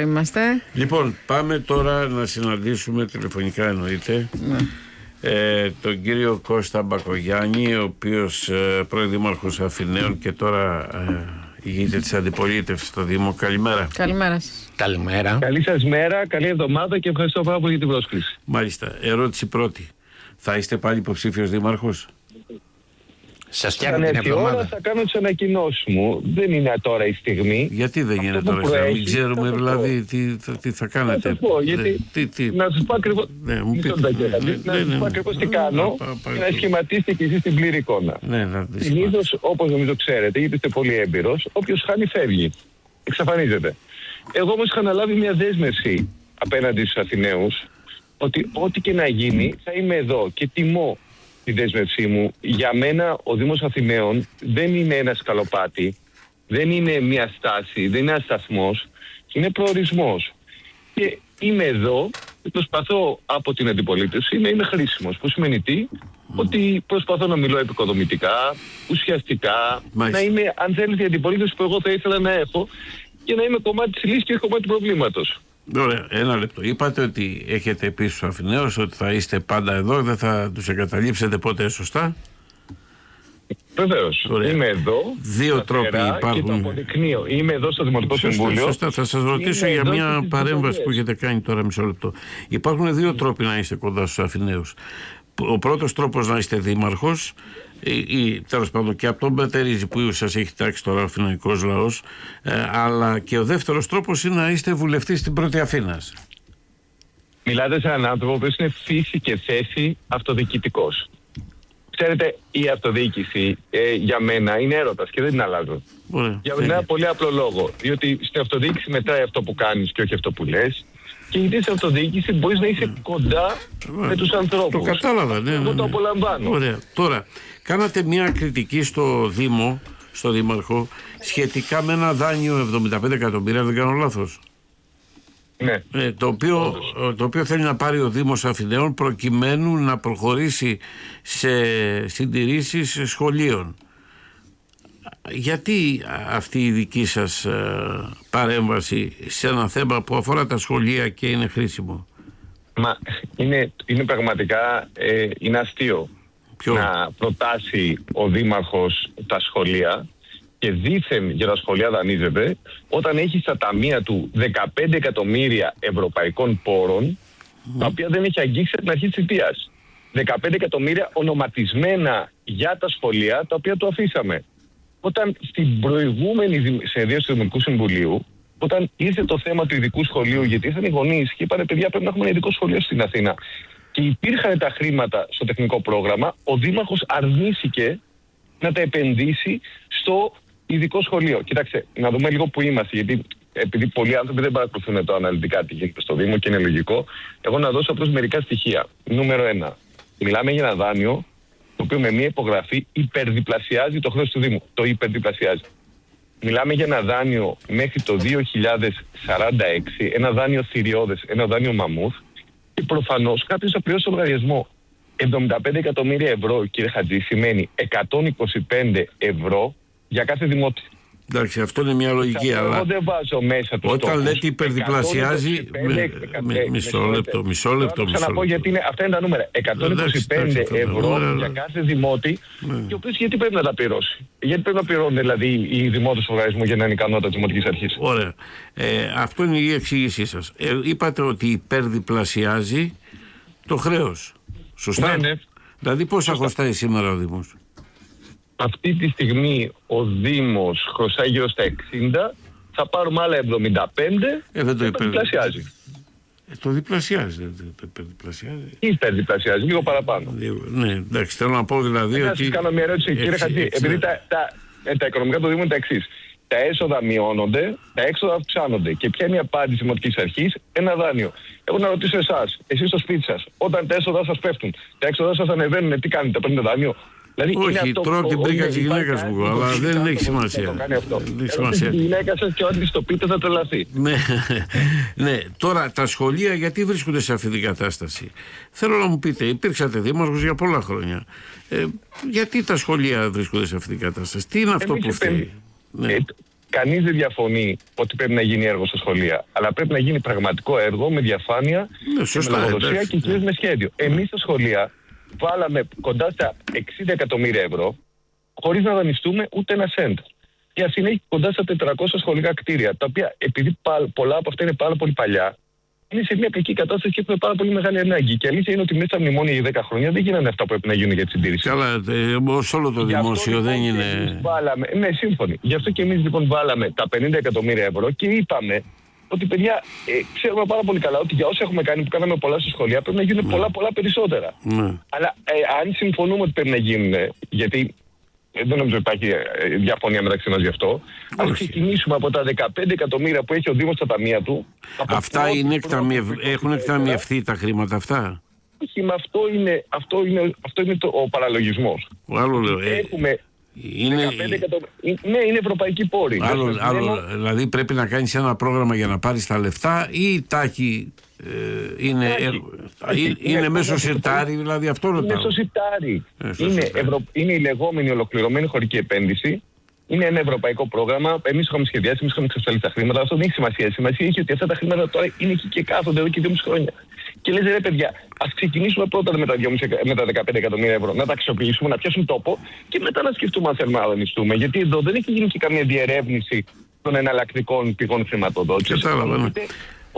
Είμαστε. Λοιπόν, πάμε τώρα να συναντήσουμε τηλεφωνικά, εννοείται, τον κύριο Κώστα Μπακογιάννη, ο οποίος πρώην-δήμαρχος Αθηναίων και τώρα ηγείται της αντιπολίτευσης στο Δήμο. Καλημέρα. Καλημέρα σας. Καλημέρα. Καλή σας μέρα, καλή εβδομάδα και ευχαριστώ πάρα πολύ για την πρόσκληση. Μάλιστα. Ερώτηση πρώτη. Θα είστε πάλι υποψήφιος δήμαρχος? Σας φτιάχνω την ώρα εβδομάδα. θα κάνω τις ανακοινώσεις μου. Δεν είναι τώρα η στιγμή. Γιατί δεν είναι τώρα η στιγμή? Μην ξέρουμε δηλαδή τι θα κάνετε. Να σας πω, γιατί να σας πω ακριβώς, να σας πω ακριβώς τι κάνω και να σχηματίσετε και εσείς την πλήρη εικόνα. Συνήθως, όπως νομίζω ξέρετε, γιατί είστε πολύ έμπειρος, όποιος χάνει φεύγει. Εξαφανίζεται. Εγώ όμως είχα αναλάβει μια δέσμευση απέναντι στους Αθηναίους ότι ό,τι και να γίνει θα είμαι εδώ και τιμώ τη δέσμευσή μου. Για μένα ο Δήμος Αθηναίων δεν είναι ένα σκαλοπάτι, δεν είναι μια στάση, δεν είναι ένα σταθμός, είναι προορισμός. Και είμαι εδώ και προσπαθώ από την αντιπολίτευση να είμαι χρήσιμος. Που σημαίνει τι? Ότι προσπαθώ να μιλώ επικοδομητικά, ουσιαστικά, να είμαι, αν θέλετε, η αντιπολίτευση που εγώ θα ήθελα να έχω και να είμαι κομμάτι της λύσης και κομμάτι του προβλήματος. Ωραία, ένα λεπτό. Είπατε ότι έχετε πει στους Αθηναίους ότι θα είστε πάντα εδώ, δεν θα τους εγκαταλείψετε ποτέ, σωστά? Βεβαίως. Είμαι εδώ. Δύο τρόποι υπάρχουν. Και το αποδεικνύω. Είμαι εδώ στο Δημοτικό Συμβούλιο. Σωστά. Θα σας ρωτήσω για μια παρέμβαση που έχετε κάνει τώρα, μισό λεπτό. Υπάρχουν δύο τρόποι να είστε κοντά στους Αθηναίους. Ο πρώτος τρόπος να είστε δήμαρχος ή τέλος πάντων και από τον Μπετερίζη που σας έχει τάξει τώρα ο αθηναϊκός λαός, αλλά και ο δεύτερος τρόπος είναι να είστε βουλευτής στην Πρώτη Αθήνας. Μιλάτε σε έναν άνθρωπο που είναι φύση και θέση αυτοδιοικητικός. Ξέρετε, η αυτοδιοίκηση για μένα είναι έρωτας και δεν την αλλάζω. Για ένα πολύ απλό λόγο. Διότι στην αυτοδιοίκηση μετράει αυτό που κάνεις και όχι αυτό που λες. Και γιατί στην αυτοδιοίκηση μπορείς να είσαι κοντά με τους ανθρώπους. Το κατάλαβα, ναι. Εγώ το απολαμβάνω. Ωραία. Τώρα, κάνατε μια κριτική στο Δήμο, στο Δήμαρχο, σχετικά με ένα δάνειο 75 εκατομμύρια, δεν κάνω λάθος. Ναι. Το οποίο θέλει να πάρει ο Δήμος Αθηναίων προκειμένου να προχωρήσει σε συντηρήσεις σχολείων. Γιατί αυτή η δική σας παρέμβαση σε ένα θέμα που αφορά τα σχολεία και είναι χρήσιμο? Μα είναι πραγματικά είναι αστείο. Να προτάσει ο Δήμαρχος τα σχολεία και δήθεν για τα σχολεία δανείζεται όταν έχει στα ταμεία του 15 εκατομμύρια ευρωπαϊκών πόρων τα οποία δεν έχει αγγίξει από την αρχή της θητείας. 15 εκατομμύρια ονοματισμένα για τα σχολεία τα οποία του αφήσαμε. Όταν στην προηγούμενη συνεδρίαση του Δημοτικού Συμβουλίου, όταν ήρθε το θέμα του ειδικού σχολείου, γιατί ήρθαν οι γονείς και είπανε: παιδιά, πρέπει να έχουμε ένα ειδικό σχολείο στην Αθήνα. Και υπήρχαν τα χρήματα στο τεχνικό πρόγραμμα, ο Δήμαρχος αρνήθηκε να τα επενδύσει στο ειδικό σχολείο. Κοιτάξτε, να δούμε λίγο που είμαστε, γιατί επειδή πολλοί άνθρωποι δεν παρακολουθούν το αναλυτικά τι γίνεται στο Δήμο και είναι λογικό, εγώ να δώσω απλώς μερικά στοιχεία. Νούμερο 1. Μιλάμε για ένα δάνειο το οποίο με μία υπογραφή υπερδιπλασιάζει το χρέος του Δήμου. Το υπερδιπλασιάζει. Μιλάμε για ένα δάνειο μέχρι το 2046, ένα δάνειο θηριώδες, ένα δάνειο μαμούθ και προφανώς κάποιος θα πληρώσει το λογαριασμό. 75 εκατομμύρια ευρώ, κύριε Χατζή, σημαίνει 125 ευρώ για κάθε δημότη. Εντάξει, αυτό είναι μια λογική, αλλά δεν βάζω μέσα το όταν λέτε υπερδιπλασιάζει, μισό λεπτό. Ξαναπώ γιατί αυτά είναι τα νούμερα. 125 ευρώ για κάθε δημότη, και ο οποίος γιατί πρέπει να τα πληρώσει? Γιατί πρέπει να πληρώνουν δηλαδή οι δημότες του οργανισμού για να είναι ικανότητα της Δημοτικής Αρχής? Ωραία. Αυτό είναι η εξήγησή σας. Είπατε ότι υπερδιπλασιάζει το χρέος. Σωστά? Ναι. Δηλαδή πόσα χρωστάει σήμερα ο Δήμος? Αυτή τη στιγμή ο Δήμος χρωστάει γύρω στα 60, θα πάρουμε άλλα 75 δεν το υπερδιπλασιάζει. Το διπλασιάζει, δεν το υπερδιπλασιάζει. Υπερδιπλασιάζει, λίγο παραπάνω. Ναι, εντάξει, θέλω να πω δηλαδή ότι... Να σας κάνω μια ερώτηση, κύριε Χατζή, επειδή τα οικονομικά του Δήμου είναι τα εξής. Τα έσοδα μειώνονται, τα έξοδα αυξάνονται. Και ποια είναι η απάντηση της Δημοτικής Αρχής? Ένα δάνειο. Εγώ να ρωτήσω εσάς, εσείς στο σπίτι σας, όταν τα έσοδα σας πέφτουν, τα έξοδα σας ανεβαίνουν, τι κάνετε? Παίρνετε δάνειο? Δηλαδή, όχι, τρώω την πρίκα της γυναίκας μου, αλλά δεν έχει σημασία. Η γυναίκα σας και ό,τι στο πείτε θα τρελαθεί. Ναι, τώρα τα σχολεία γιατί βρίσκονται σε αυτή την κατάσταση? Θέλω να μου πείτε, υπήρξατε δήμαρχος για πολλά χρόνια. Γιατί τα σχολεία βρίσκονται σε αυτή την κατάσταση? Τι είναι αυτό που φταίει? κανείς δεν διαφωνεί ότι πρέπει να γίνει έργο στα σχολεία. Αλλά πρέπει να γίνει πραγματικό έργο με διαφάνεια, με λογοδοσία και κυρίως με σχέδιο. Εμείς στα σχολεία βάλαμε κοντά στα 60 εκατομμύρια ευρώ χωρίς να δανειστούμε ούτε ένα σέντ. Η Αθήνα έχει κοντά στα 400 σχολικά κτίρια, τα οποία επειδή πολλά από αυτά είναι πάρα πολύ παλιά, είναι σε μια κακή κατάσταση και έχουμε πάρα πολύ μεγάλη ανάγκη. Και η αλήθεια είναι ότι μέσα στα μνημόνια για 10 χρόνια δεν γίνανε αυτά που πρέπει να γίνουν για τη συντήρηση. Καλά, ως όλο το δημόσιο δεν είναι. Ναι, σύμφωνοι. Γι' αυτό και εμείς λοιπόν βάλαμε τα 50 εκατομμύρια ευρώ και είπαμε ότι παιδιά, ξέρουμε πάρα πολύ καλά ότι για όσα έχουμε κάνει, που κάναμε πολλά στα σχολεία, πρέπει να γίνουν πολλά περισσότερα. Αλλά αν συμφωνούμε ότι πρέπει να γίνουν, γιατί δεν νομίζω υπάρχει διαφωνία μεταξύ μας γι' αυτό. Ας ξεκινήσουμε από τα 15 εκατομμύρια που έχει ο Δήμος στα ταμεία του. Αυτά έχουν εκταμιευθεί τα χρήματα αυτά. Όχι, με αυτό είναι ο παραλογισμός. Άλλο λέω. Έχουμε 15 εκατομμύρια. Ναι, είναι ευρωπαϊκή πόρη. Δηλαδή πρέπει να κάνεις ένα πρόγραμμα για να πάρεις τα λεφτά ή τάχει. Είναι μέσω σιρτάρι, δηλαδή αυτό ρωτάω. Μέσω σιρτάρι. Είναι η λεγόμενη ολοκληρωμένη χωρική επένδυση. Είναι ένα ευρωπαϊκό πρόγραμμα. Εμείς είχαμε σχεδιάσει, εμείς είχαμε εξασφαλίσει τα χρήματα. Αυτό δεν έχει σημασία. Σημασία έχει ότι αυτά τα χρήματα τώρα είναι εκεί και κάθονται εδώ και 2,5 χρόνια. Και λες ρε παιδιά, ας ξεκινήσουμε πρώτα με τα 15 εκατομμύρια ευρώ, να τα αξιοποιήσουμε, να πιάσουμε τόπο και μετά να σκεφτούμε αν θέλουμε να δανειστούμε. Γιατί εδώ δεν έχει γίνει και καμία διερεύνηση των εναλλακτικών πηγών χρηματοδότησης.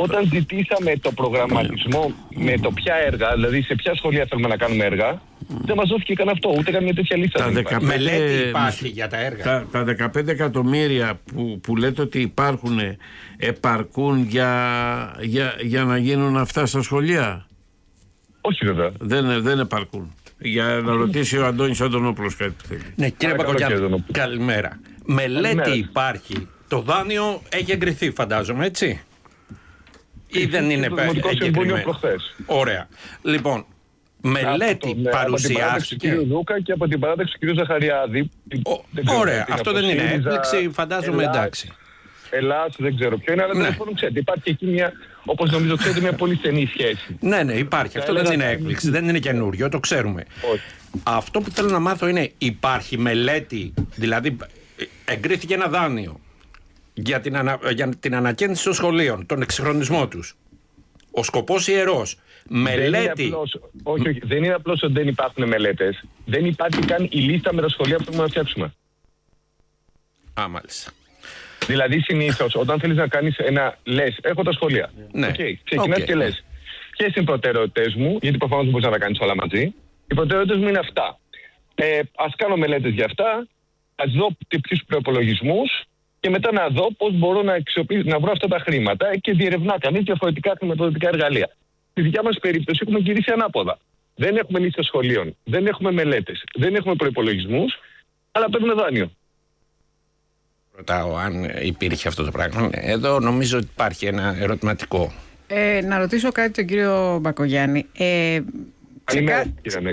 Όταν ζητήσαμε το προγραμματισμό με το ποια έργα, δηλαδή σε ποια σχολεία θέλουμε να κάνουμε έργα, δεν μας δόθηκε καν αυτό, ούτε καμία τέτοια λίστα. Μελέτη υπάρχει για τα έργα. Τα 15 εκατομμύρια που λέτε ότι υπάρχουν επαρκούν για να γίνουν αυτά στα σχολεία? Όχι βέβαια. Δεν επαρκούν. Για να ρωτήσει ο Αντώνης Αντωνόπουλος κάτι που θέλει. Ναι, κύριε Μπακογιάννη, καλημέρα. Μελέτη υπάρχει. Το δάνειο έχει εγκριθεί, φαντάζομαι, έτσι? Ή δεν είναι εγκεκριμένο? Ωραία. Λοιπόν, μελέτη παρουσιάστηκε. Από την παράδοξη του κ. Δούκα και από την παράδοξη του κ. Ζαχαριάδη. Ωραία. Αυτό δεν είναι έκπληξη, φαντάζομαι, εντάξει. Ελλάς, δεν ξέρω ποιο είναι, αλλά δεν μπορούμε ξέρετε. Υπάρχει εκεί μια, όπως νομίζω ξέρετε, μια πολύ στενή σχέση. Ναι, υπάρχει. Αυτό δεν είναι έκπληξη, δεν είναι καινούριο, το ξέρουμε. Αυτό που θέλω να μάθω είναι, υπάρχει μελέτη, δηλαδή εγκρίθηκε ένα δάνειο για την ανακαίνιση των σχολείων, τον εξυγχρονισμό τους. Ο σκοπός ιερός. Μελέτη. Δεν είναι απλώς ότι δεν υπάρχουν μελέτες. Δεν υπάρχει καν η λίστα με τα σχολεία που θέλουμε να φτιάξουμε. Μάλιστα. Δηλαδή συνήθως όταν θέλεις να κάνεις λες, έχω τα σχολεία. Ναι. Ξεκινάς και λες, ποιες είναι οι προτεραιότητες μου, γιατί προφανώς δεν μπορείς να τα κάνεις όλα μαζί. Οι προτεραιότητες μου είναι αυτά. Ας κάνω μελέτες για αυτά, ας δω ποιους προϋπολογισμούς και μετά να δω πώς μπορώ να βρω αυτά τα χρήματα και διερευνά κανείς διαφορετικά χρηματοδοτικά εργαλεία. Στη δικιά μας περίπτωση έχουμε γυρίσει ανάποδα. Δεν έχουμε λίστα σχολείων, δεν έχουμε μελέτες, δεν έχουμε προϋπολογισμούς, αλλά παίρνουμε δάνειο. Ρωτάω αν υπήρχε αυτό το πράγμα. Εδώ νομίζω ότι υπάρχει ένα ερωτηματικό. Να ρωτήσω κάτι τον κύριο Μπακογιάννη.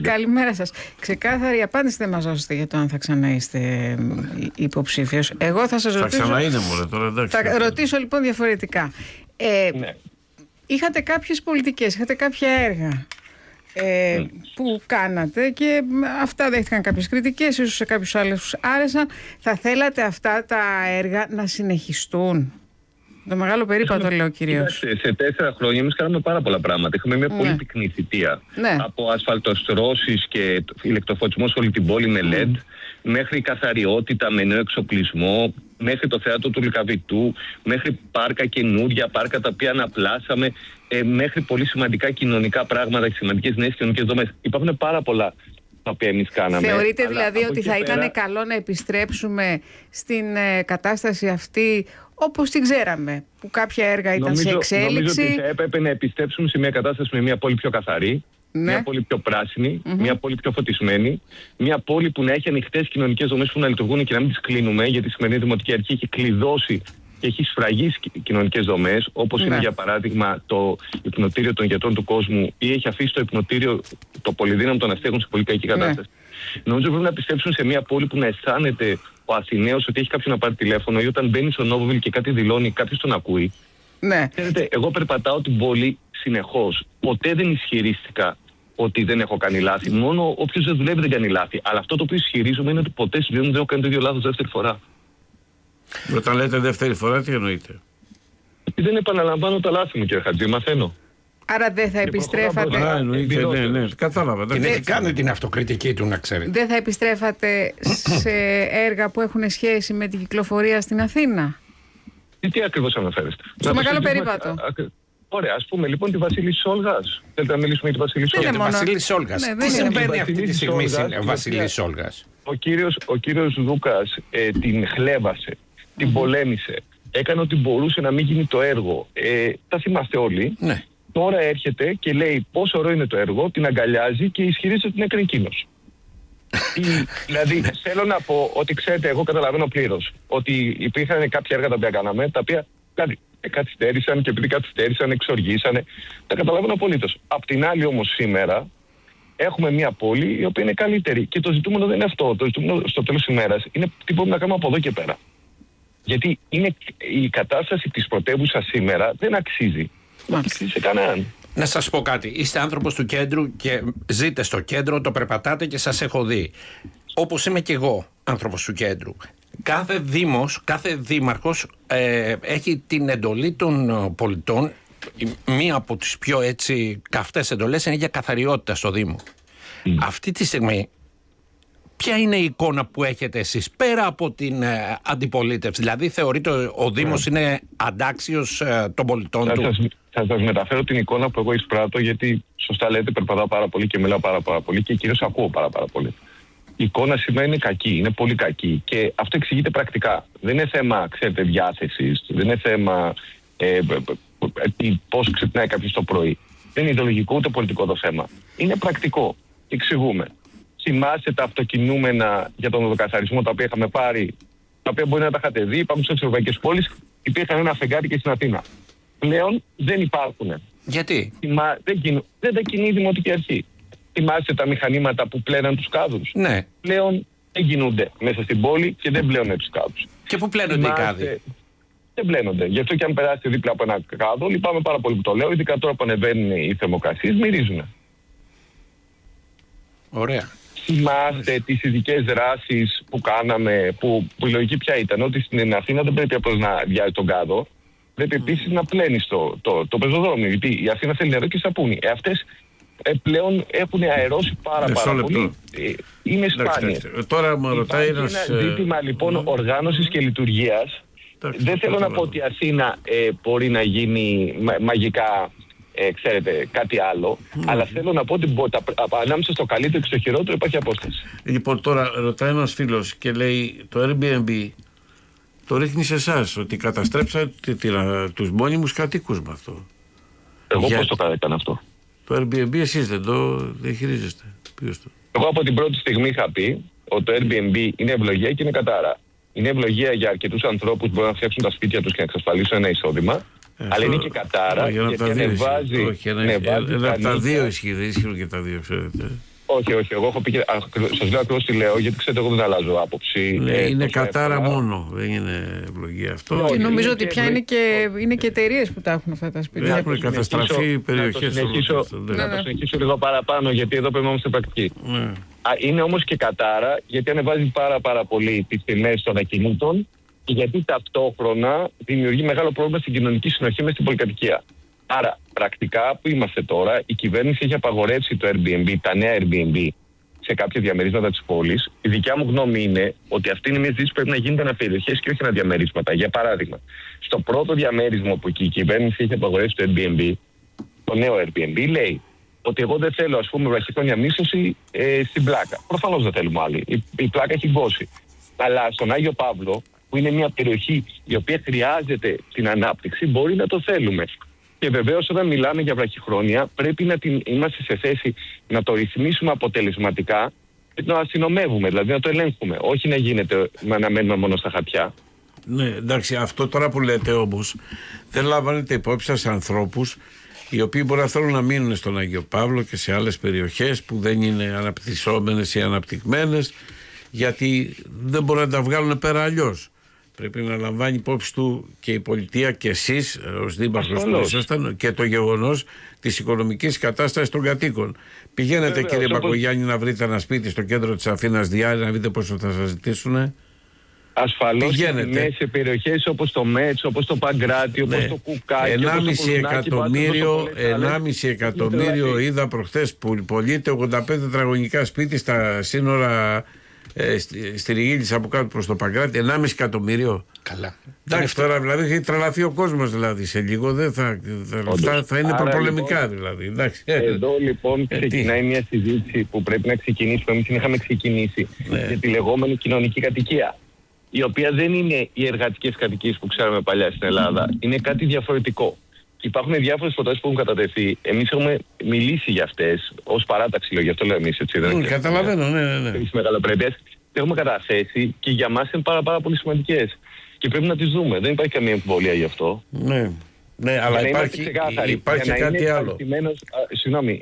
Καλημέρα σας. Ξεκάθαρη απάντηση δεν μας δώσετε για το αν θα ξανά είστε υποψήφιος. Εγώ θα σας ρωτήσω. Θα ξανά είναι μόνο τώρα, εντάξει. Θα ρωτήσω λοιπόν διαφορετικά. Ναι. Είχατε κάποιες πολιτικές, είχατε κάποια έργα που κάνατε και αυτά δέχτηκαν κάποιες κριτικές, ίσως σε κάποιους άλλους άρεσαν. Θα θέλατε αυτά τα έργα να συνεχιστούν? Το μεγάλο περίπατο λέω κυρίως. Σε 4 χρόνια εμείς κάναμε πάρα πολλά πράγματα. Είχαμε μια πολύ πυκνή θητεία. Ναι. Από ασφαλτοστρώσεις και ηλεκτροφωτισμό σε όλη την πόλη με LED, μέχρι καθαριότητα με νέο εξοπλισμό, μέχρι το θέατρο του Λυκαβητού, μέχρι πάρκα καινούρια, πάρκα τα οποία αναπλάσαμε, μέχρι πολύ σημαντικά κοινωνικά πράγματα και σημαντικές νέες κοινωνικές δομές. Υπάρχουν πάρα πολλά τα οποία εμείς κάναμε. Θεωρείτε δηλαδή ότι θα ήταν καλό να επιστρέψουμε στην κατάσταση αυτή όπως την ξέραμε, που κάποια έργα ήταν σε εξέλιξη? Νομίζω ότι θα έπρεπε να επιστρέψουμε σε μια κατάσταση με μια πόλη πιο καθαρή, μια πόλη πιο πράσινη, μια πόλη πιο φωτισμένη, μια πόλη που να έχει ανοιχτές κοινωνικές δομές που να λειτουργούν και να μην τις κλείνουμε, γιατί η σημερινή Δημοτική Αρχή έχει κλειδώσει και έχει σφραγίσει κοινωνικές δομές, όπως είναι για παράδειγμα το υπνοτήριο των γιατρών του κόσμου ή έχει αφήσει το υπνοτήριο το πολυδύναμο των αστέγων σε πολύ κακή κατάσταση. Νομίζω πρέπει να πιστέψουν σε μια πόλη που να αισθάνεται ο Αθηναίος ότι έχει κάποιον να πάρει τηλέφωνο, ή όταν μπαίνει στο Νόβοβιλ και κάτι δηλώνει, κάποιος τον ακούει. Ναι. Ξέρετε, εγώ περπατάω την πόλη συνεχώς. Ποτέ δεν ισχυρίστηκα ότι δεν έχω κάνει λάθη. Μόνο όποιος δεν δουλεύει δεν κάνει λάθη. Αλλά αυτό το οποίο ισχυρίζομαι είναι ότι ποτέ στη ζωή μου δεν έχω κάνει το ίδιο λάθος δεύτερη φορά. Όταν λέτε δεύτερη φορά, τι εννοείτε? Δεν επαναλαμβάνω τα λάθη μου, κύριε Χατζή, μαθαίνω. Άρα δεν θα επιστρέφατε. Ναι, κατάλαβα. Την έχει κάνει την αυτοκριτική του, να ξέρετε. Δεν θα επιστρέφατε σε έργα που έχουν σχέση με την κυκλοφορία στην Αθήνα? Τι ακριβώς αναφέρεστε? Στο Μεγάλο Περίπατο. Ωραία, ας πούμε λοιπόν τη Βασίλισσα Όλγας. Θέλετε να μιλήσουμε για τη Βασίλισσα Για Όλγας? τη Βασίλισσα Όλγας. Τι συμβαίνει αυτή τη στιγμή στην Βασίλισσα Όλγας? Ο κύριος Δούκας την χλέβασε, την πολέμησε, έκανε ό,τι μπορούσε να μην γίνει το έργο. Τα θυμάστε όλοι. Ναι. Τώρα έρχεται και λέει πόσο ωραίο είναι το έργο, την αγκαλιάζει και ισχυρίζεται ότι την έκανε εκείνος. Δηλαδή θέλω να πω ότι, ξέρετε, εγώ καταλαβαίνω πλήρως ότι υπήρχαν κάποια έργα τα οποία κάναμε, τα οποία καθυστέρησαν και επειδή καθυστέρησαν εξοργήσανε. Τα καταλαβαίνω απολύτως. Απ' την άλλη όμως σήμερα έχουμε μια πόλη η οποία είναι καλύτερη. Και το ζητούμενο δεν είναι αυτό. Το ζητούμενο στο τέλος της ημέρας είναι τι μπορούμε να κάνουμε από εδώ και πέρα. Γιατί η κατάσταση της πρωτεύουσας σήμερα δεν αξίζει. Δεν αξίζει σε κανέναν. Να σας πω κάτι. Είστε άνθρωπος του κέντρου και ζείτε στο κέντρο, το περπατάτε και σας έχω δει. Όπως είμαι και εγώ άνθρωπος του κέντρου. Κάθε δήμος, κάθε δήμαρχος έχει την εντολή των πολιτών. Μία από τις πιο έτσι καυτές εντολές είναι για καθαριότητα στο Δήμο. Αυτή τη στιγμή ποια είναι η εικόνα που έχετε εσείς πέρα από την αντιπολίτευση? Δηλαδή θεωρείτε ο Δήμος είναι αντάξιος των πολιτών του? Θα σας μεταφέρω την εικόνα που εγώ εισπράττω, γιατί σωστά λέτε, περπατάω πάρα πολύ και μιλάω πάρα πολύ και κυρίως ακούω πάρα πολύ. Η εικόνα σήμερα είναι κακή, είναι πολύ κακή και αυτό εξηγείται πρακτικά. Δεν είναι θέμα, ξέρετε, διάθεσης, δεν είναι θέμα πώς ξυπνάει κάποιος το πρωί. Δεν είναι ιδεολογικό ούτε πολιτικό το θέμα. Είναι πρακτικό και εξηγούμε. Θυμάστε τα αυτοκινούμενα για τον οδοκαθαρισμό τα οποία είχαμε πάρει, τα οποία μπορεί να τα είχατε δει, υπάρχουν στις ευρωπαϊκές πόλεις, υπήρχαν ένα φεγγάρι και στην Αθήνα. Πλέον δεν υπάρχουν. Γιατί? Δεν τα κινεί η Δημοτική Αρχή. Θυμάστε τα μηχανήματα που πλέναν τους κάδους? Ναι. Πλέον δεν κινούνται μέσα στην πόλη και δεν πλένουν τους κάδους. Και πού πλένονται οι κάδοι? Δεν πλένονται. Γι' αυτό και αν περάσετε δίπλα από ένα κάδο, λυπάμαι πάρα πολύ που το λέω, ειδικά τώρα που ανεβαίνουν οι θερμοκρασίες, μυρίζουν. Ωραία. Θυμάστε τις ειδικές δράσεις που κάναμε, που η λογική πια ήταν ότι στην Αθήνα δεν πρέπει απλώς να διάζει τον κάδο, πρέπει επίσης να πλένει το πεζοδρόμιο. Γιατί η Αθήνα θέλει νερό και σαπούνι. Αυτές πλέον έχουν αερώσει πάρα πολύ. Είναι σπάνιες. Τώρα μου ρωτάει ένα ζήτημα λοιπόν οργάνωσης και λειτουργίας. Δεν θέλω να πω ότι η Αθήνα μπορεί να γίνει μαγικά, ξέρετε, κάτι άλλο, αλλά θέλω να πω ότι ανάμεσα στο καλύτερο και στο χειρότερο υπάρχει απόσταση. Λοιπόν, τώρα ρωτάει ένας φίλος και λέει το Airbnb το ρίχνει σε εσάς, ότι καταστρέψατε τους μόνιμους κατοίκους με αυτό. Εγώ πώς το έκανα αυτό? Το Airbnb εσείς δεν το διαχειρίζεστε? Εγώ από την πρώτη στιγμή είχα πει ότι το Airbnb είναι ευλογία και είναι κατάρα. Είναι ευλογία για αρκετούς ανθρώπους που μπορούν να φτιάξουν τα σπίτια τους και να εξασφαλίσουν ένα εισόδημα. Αλλά είναι και κατάρα, γιατί ανεβάζει... Όχι, ένα από τα δύο ισχύει, δεν ισχύουν και τα δύο, ξέρετε. Όχι, εγώ έχω πει και σας λέω ακριβώς τι λέω, γιατί ξέρετε εγώ δεν αλλάζω άποψη. Ναι, είναι κατάρα μόνο, δεν είναι ευλογία αυτό. Και νομίζω ότι πια είναι και εταιρείες που τα έχουν αυτά τα σπίτια. Έχουν καταστραφεί περιοχές. Να το συνεχίσω λίγο παραπάνω, γιατί εδώ πρέπει να είμαστε πρακτικοί. Είναι όμως και κατάρα, γιατί ανεβάζει πάρα πολύ τις τιμές των ακινήτων και γιατί ταυτόχρονα δημιουργεί μεγάλο πρόβλημα στην κοινωνική συνοχή μες στην πολυκατοικία. Άρα, πρακτικά που είμαστε τώρα, η κυβέρνηση έχει απαγορεύσει το Airbnb, τα νέα Airbnb, σε κάποια διαμερίσματα της πόλης. Η δικιά μου γνώμη είναι ότι αυτή είναι μια ζήτηση που πρέπει να γίνεται αναπεριοχές και όχι αναδιαμερίσματα. Για παράδειγμα, στο πρώτο διαμέρισμα που η κυβέρνηση έχει απαγορεύσει το Airbnb, το νέο Airbnb, λέει ότι εγώ δεν θέλω, ας πούμε, βραχυχρόνια μίσθωση στην Πλάκα. Προφανώς δεν θέλουμε άλλη. Η Πλάκα έχει γκώσει. Αλλά στον Άγιο Παύλο, που είναι μια περιοχή η οποία χρειάζεται την ανάπτυξη, μπορεί να το θέλουμε. Και βεβαίως όταν μιλάμε για βραχυχρόνια πρέπει να είμαστε σε θέση να το ρυθμίσουμε αποτελεσματικά και να αστυνομεύουμε, δηλαδή να το ελέγχουμε. Όχι να γίνεται να μένουμε μόνο στα χαρτιά. Ναι, εντάξει, αυτό τώρα που λέτε όμως δεν λαμβάνετε υπόψη σας ανθρώπους οι οποίοι μπορεί να θέλουν να μείνουν στον Άγιο Παύλο και σε άλλες περιοχές που δεν είναι αναπτυσσόμενες ή αναπτυγμένες, γιατί δεν μπορούν να τα βγάλουν πέρα αλλιώς. Πρέπει να λαμβάνει υπόψη του και η πολιτεία και εσείς ως δήμαρχος που ήσασταν και το γεγονός της οικονομικής κατάστασης των κατοίκων. Πηγαίνετε, κύριε Μπακογιάννη, να βρείτε ένα σπίτι στο κέντρο της Αθήνας Διάρρη, να δείτε πόσο θα σας ζητήσουνε. Ασφαλώς σε περιοχές όπως το Μέτς, όπως το Παγκράτη, όπως το Κουκάκι, 1,5 εκατομμύριο είδα προχθές που πωλείται 85 τετραγωνικά σπίτι στα σύνορα στη Ριγίλης από κάτω προς το Παγκράτη. 1,5 εκατομμύριο. Καλά. Εντάξει, τώρα δηλαδή έχει τρελαθεί ο κόσμος, δηλαδή σε λίγο δεν θα είναι προπολεμικά λοιπόν, δηλαδή. Εντάξει. Εδώ λοιπόν ξεκινάει μια συζήτηση που πρέπει να ξεκινήσει, που εμείς είχαμε ξεκινήσει για τη λεγόμενη κοινωνική κατοικία, η οποία δεν είναι οι εργατικές κατοικίες που ξέραμε παλιά στην Ελλάδα. Είναι κάτι διαφορετικό. Υπάρχουν διάφορες προτάσεις που έχουν κατατεθεί. Εμείς έχουμε μιλήσει για αυτές ως παράταξη, λέω, γι' αυτό λέω εμείς, έτσι. Καταλαβαίνω, ναι. Τις μεγαλοπρέπειες έχουμε καταθέσει και για μας είναι πάρα πολύ σημαντικές. Και πρέπει να τις δούμε. Δεν υπάρχει καμία αμφιβολία γι' αυτό. Ναι, αλλά υπάρχει κάτι άλλο. Συγγνώμη,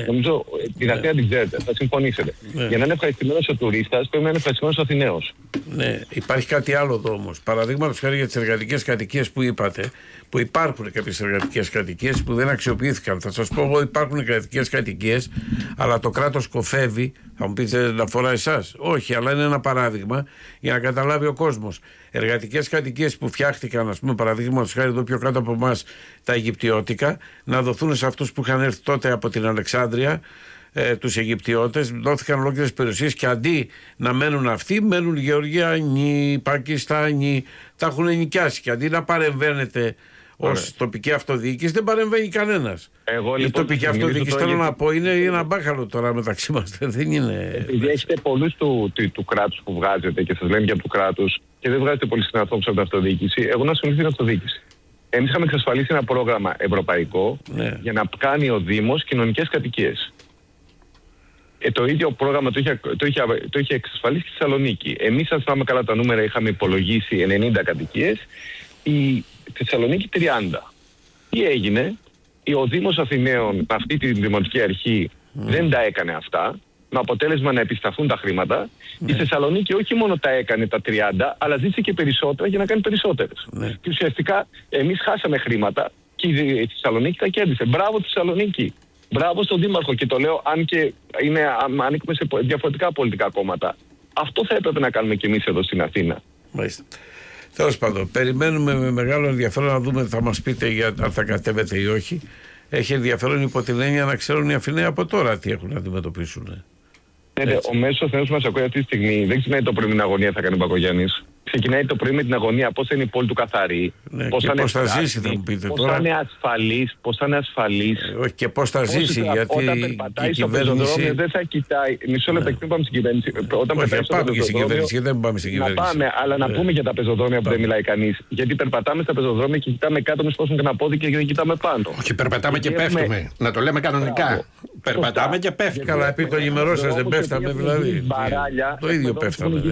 νομίζω την Αθήνα την ξέρετε, θα συμφωνήσετε. Για να είναι ευχαριστημένος ο τουρίστας, πρέπει να είναι ευχαριστημένος ο Αθηναίος. Ναι, υπάρχει κάτι άλλο εδώ όμως. Παραδείγματος χάρη για τις εργατικές κατοικίες που είπατε, που υπάρχουν κάποιες εργατικές κατοικίες που δεν αξιοποιήθηκαν. Θα σας πω εγώ, υπάρχουν εργατικές κατοικίες, αλλά το κράτος κοφεύει. Θα μου πείτε, δεν αφορά εσάς? Όχι, αλλά είναι ένα παράδειγμα για να καταλάβει ο κόσμος. Εργατικές κατοικίες που φτιάχτηκαν, ας πούμε, παραδείγματος χάρη εδώ πιο κάτω από εμάς, τα Αιγυπτιώτικα, να δοθούν σε αυτούς που είχαν έρθει τότε από την Αλεξάνδρεια, τους Αιγυπτιώτες, δόθηκαν ολόκληρες περιουσίες και αντί να μένουν αυτοί, μένουν Γεωργιανοί, Πακιστάνοι, τα έχουν νοικιάσει. Και αντί να παρεμβαίνετε ως τοπική αυτοδιοίκηση, δεν παρεμβαίνει κανένας. Η τοπική αυτοδιοίκηση, θέλω να πω, είναι ένα μπάχαλο τώρα μεταξύ μας. Δεν είναι. Επειδή έχετε πολλούς του κράτους που βγάζετε και σας λένε για του κράτους και δεν βγάζετε πολύ συνανθρώπους από την αυτοδιοίκηση, εγώ να ασχοληθώ την αυτοδιοίκηση. Εμείς είχαμε εξασφαλίσει ένα πρόγραμμα ευρωπαϊκό για να κάνει ο Δήμος κοινωνικές κατοικίες. Το ίδιο πρόγραμμα το είχε εξασφαλίσει στη Θεσσαλονίκη. Εμείς, αν θυμάμαι καλά τα νούμερα, είχαμε υπολογίσει 90 κατοικίες, η Θεσσαλονίκη 30. Τι έγινε? Ο Δήμος Αθηναίων, αυτή τη δημοτική αρχή, δεν τα έκανε αυτά, με αποτέλεσμα να επισταθούν τα χρήματα. Η Θεσσαλονίκη όχι μόνο τα έκανε τα 30, αλλά ζήτησε και περισσότερα για να κάνει περισσότερες. Και ουσιαστικά εμείς χάσαμε χρήματα και η Θεσσαλονίκη τα κέρδισε. Μπράβο τη Θεσσαλονίκη. Μπράβο στον Δήμαρχο. Και το λέω, αν και ανήκουμε σε διαφορετικά πολιτικά κόμματα. Αυτό θα έπρεπε να κάνουμε κι εμείς εδώ στην Αθήνα. Μάλιστα. Τέλος πάντων, περιμένουμε με μεγάλο ενδιαφέρον να δούμε, θα μας πείτε αν θα κατέβετε ή όχι. Έχει ενδιαφέρον υπό την έννοια να ξέρουν οι Αθηναίοι από τώρα τι έχουν να αντιμετωπίσουν. Ο μέσος Αθηναίος που μας ακούει αυτή τη στιγμή δεν ξεκινάει το πρωί με την αγωνία, θα κάνει ο Μπακογιάννης. Ξεκινάει το πρωί με την αγωνία πώς θα είναι η πόλη του καθαρή, πώς θα ζήσει, θα μου πείτε πώς τώρα. Πώς θα είναι ασφαλής. Όχι, και πώς θα ζήσει, γιατί όταν περπατάει στο πεζοδρόμιο δεν θα κοιτάει. Μισό λεπτό, δεν πάμε στην κυβέρνηση. Όταν περπατάει στο πεζοδρόμιο, δεν πάμε στην κυβέρνηση. Να πάμε, αλλά να πούμε για τα πεζοδρόμια που δεν μιλάει κανείς. Γιατί περπατάμε στα πεζοδρόμια και κοιτάμε κάτω, μη σπάσουν κανένα πόδι και δεν κοιτάμε πάνω. Όχι, περπατάμε και πέφτουμε. Να το λέμε κανονικά. Περπατάμε και πέφτουμε. Καλά, επί το ημερό σας δεν πέφταμε, δηλαδή. Το ίδιο πέφταμε.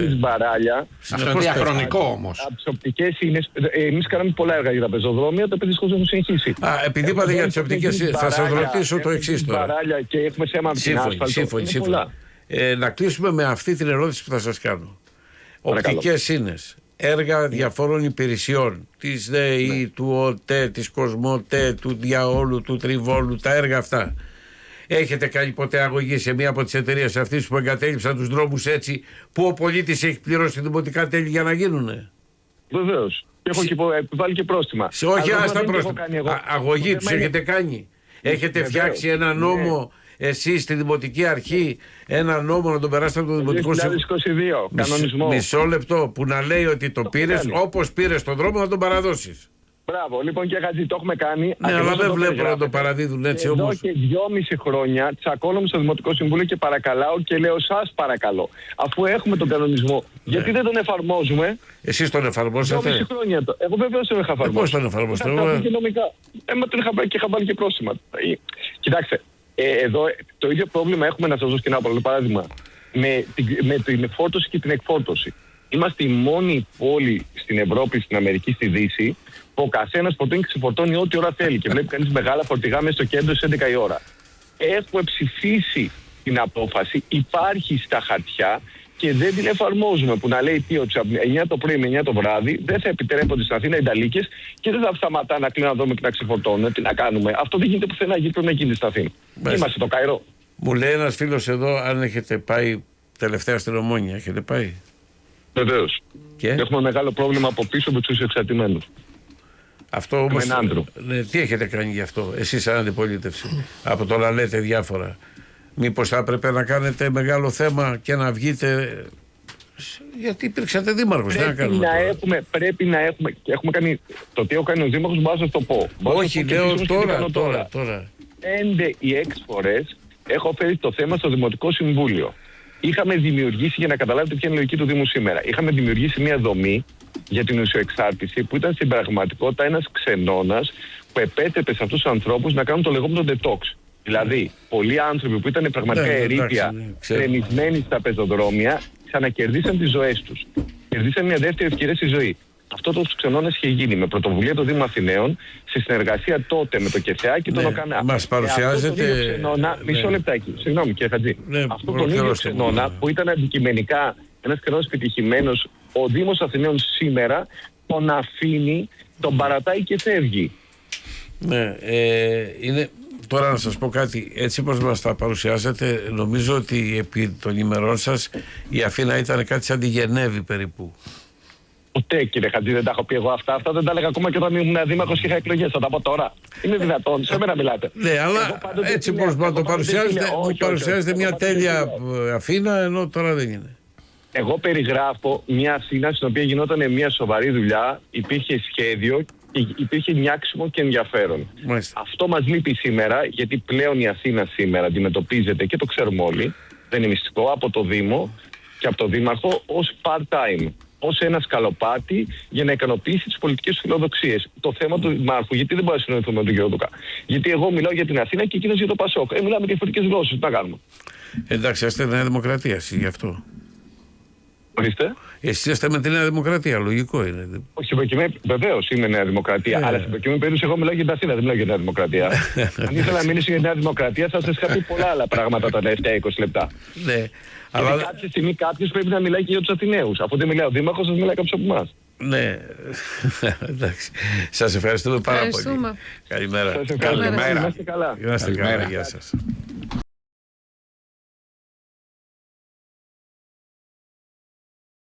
Αυτό είναι διαχρονικό όμως. Από τις οπτικές είναι. Εμείς κάναμε πολλά έργα για τα πεζοδρόμια, τα οποία δυστυχώς έχουν συνεχίσει. Επειδή είπατε για τις οπτικές, θα σας ρωτήσω το εξής τώρα. Και έχουμε θέμα με την άσφαλτο. Σύμφωνοι. Να κλείσουμε με αυτή την ερώτηση που θα σας κάνω. Οπτικές σύνες, έργα διαφόρων υπηρεσιών, της ΔΕΗ, του ΟΤΕ, της Κοσμοτέ, του Διαόλου, του Τριβόλου, τα έργα αυτά. Έχετε κάνει ποτέ αγωγή σε μία από τις εταιρείες αυτές που εγκατέλειψαν τους δρόμους έτσι, που ο πολίτης έχει πληρώσει δημοτικά τέλη για να γίνουνε? Βεβαίως. Έχω και επιβάλει και πρόστιμα. Όχι, άστα πρόστιμα. Αγωγή τους έχετε κάνει? Έχετε φτιάξει ένα νόμο εσείς στη Δημοτική Αρχή, ένα νόμο να τον περάσετε από το Δημοτικό Συμβούλιο? 2022, κανονισμό. Μισό λεπτό, που να λέει ότι το πήρες, όπως πήρες τον δρόμο να τον παραδώσεις. Μπράβο, λοιπόν, και Χατζή, το έχουμε κάνει. Ναι, αλλά δεν βλέπω να το παραδίδουν έτσι όμως. Εδώ και 2,5 χρόνια τσακώνομαι στο Δημοτικό Συμβούλιο και παρακαλάω και λέω σας παρακαλώ. Αφού έχουμε τον κανονισμό, γιατί δεν τον εφαρμόζουμε? Εσείς τον εφαρμόσατε? 2,5 χρόνια. Εγώ βεβαίως τον είχα εφαρμόσει. Πώς τον εφαρμόσατε? Τον είχα βάλει και πρόσημα. Κοιτάξτε, εδώ το ίδιο πρόβλημα έχουμε, να σας δώσω και ένα άλλο παράδειγμα. Με την φόρτωση και την εκφόρτωση. Είμαστε η μόνη πόλη στην Ευρώπη, στην Αμερική, στη Δύση, που ο καθένας φορτώνει και ξεφορτώνει ό,τι ώρα θέλει. Και βλέπει κανείς μεγάλα φορτηγά μέσα στο κέντρο στις 11 η ώρα. Έχουμε ψηφίσει την απόφαση, υπάρχει στα χαρτιά και δεν την εφαρμόζουμε. Που να λέει τι, ότι από 9 το πρωί με 9 το βράδυ δεν θα επιτρέπονται στην Αθήνα οι νταλίκες και δεν θα σταματά να κλείνουν να δούμε και να ξεφορτώνουν. Τι να κάνουμε? Αυτό δεν γίνεται πουθενά, γιατί πρέπει να γίνει στην Αθήνα. Είμαστε το Καϊρό. Μου λέει ένας φίλος εδώ αν έχετε πάει τελευταία στην Ομόνια. Έχετε πάει? Βεβαίως. Και έχουμε μεγάλο πρόβλημα από πίσω με τους εξαρτημένους. Αυτό όμως, τι έχετε κάνει γι' αυτό, εσείς σαν αντιπολίτευση, από το να λέτε διάφορα? Μήπως θα έπρεπε να κάνετε μεγάλο θέμα και να βγείτε, γιατί υπήρξατε δήμαρχος? Πρέπει να έχουμε κάνει, το τι έχω κάνει ο δήμαρχος μπορώ να σας το πω. Όχι, λέω τώρα. 5 ή 6 φορές έχω φέρει το θέμα στο Δημοτικό Συμβούλιο. Είχαμε δημιουργήσει, για να καταλάβετε ποια είναι η λογική του Δήμου σήμερα, είχαμε δημιουργήσει μια δομή για την ουσιοεξάρτηση που ήταν στην πραγματικότητα ένας ξενώνας που επέτρεπε σε αυτούς τους ανθρώπους να κάνουν το λεγόμενο detox. Δηλαδή, πολλοί άνθρωποι που ήταν πραγματικά ερείπια, κρεμισμένοι στα πεζοδρόμια, ξανακερδίσαν τις ζωές τους. Κερδίσαν μια δεύτερη ευκαιρία στη ζωή. Αυτό το ξενώνας είχε γίνει με πρωτοβουλία του Δήμου Αθηναίων, σε συνεργασία τότε με το ΚΕΘΕΑ και τον ΟΚΑΝΑ. Μας παρουσιάζεται. Μισό λεπτάκι, συγγνώμη κύριε Χατζή. Αυτό τον ίδιο ξενώνα που ήταν αντικειμενικά ένας ξενώνας επιτυχημένος, ο Δήμος Αθηναίων σήμερα τον αφήνει, τον παρατάει και φεύγει. Ναι, είναι. Τώρα να σας πω κάτι, έτσι όπως μας τα παρουσιάζετε, νομίζω ότι επί των ημερών σας η Αθήνα ήταν κάτι σαν τη Γενέβη περίπου. Ποτέ κύριε Χατζή δεν τα έχω πει εγώ αυτά. Αυτά δεν τα έλεγα ακόμα και όταν ήμουν δήμαρχος και είχα εκλογές. Θα τα πω τώρα. Είναι δυνατόν, σε μένα μιλάτε. Ναι, αλλά έτσι όπως μας το παρουσιάζετε, μου παρουσιάζετε μια τέλεια Αθήνα, ενώ τώρα δεν είναι. Εγώ περιγράφω μια Αθήνα στην οποία γινόταν μια σοβαρή δουλειά, υπήρχε σχέδιο, υπήρχε νιάξιμο και ενδιαφέρον. Μάλιστα. Αυτό μας λείπει σήμερα, γιατί πλέον η Αθήνα σήμερα αντιμετωπίζεται, και το ξέρουμε όλοι, δεν είναι μυστικό, από το Δήμο και από το Δήμαρχο ως part-time, ως ένα σκαλοπάτι για να ικανοποιήσει τις πολιτικές φιλοδοξίες. Το θέμα του Δημάρχου, γιατί δεν μπορεί να συνοηθούμε με τον κύριο Δουκά? Γιατί εγώ μιλάω για την Αθήνα και εκείνος για το Πασόκ. Μιλάμε διαφορετικές γλώσσες, τι να κάνουμε? Εντάξει, είστε Νέα Δημοκρατία, γι' αυτό. Ορίστε. Εσείς είστε με τη Νέα Δημοκρατία, λογικό είναι. Όχι, βεβαίως είμαι Νέα Δημοκρατία, αλλά στην προκειμένη περίπτωση εγώ μιλάω για την Αθήνα, δεν μιλάω για τη Νέα Δημοκρατία. Αν ήθελα να μιλήσω για τη Νέα Δημοκρατία, θα σας είχα πει πολλά άλλα πράγματα τα τελευταία 20 λεπτά. Ναι. Αλλά κάποια στιγμή κάποιος πρέπει να μιλάει και για τους Αθηναίους. Αφού δεν μιλάει ο Δήμαρχος, σας μιλάει κάποιος από εμάς. Ναι, εντάξει. Σας ευχαριστούμε πάρα πολύ. Καλημέρα. Σας ευχαριστούμε. Καλημέρα. Είστε καλά. Γεια σας.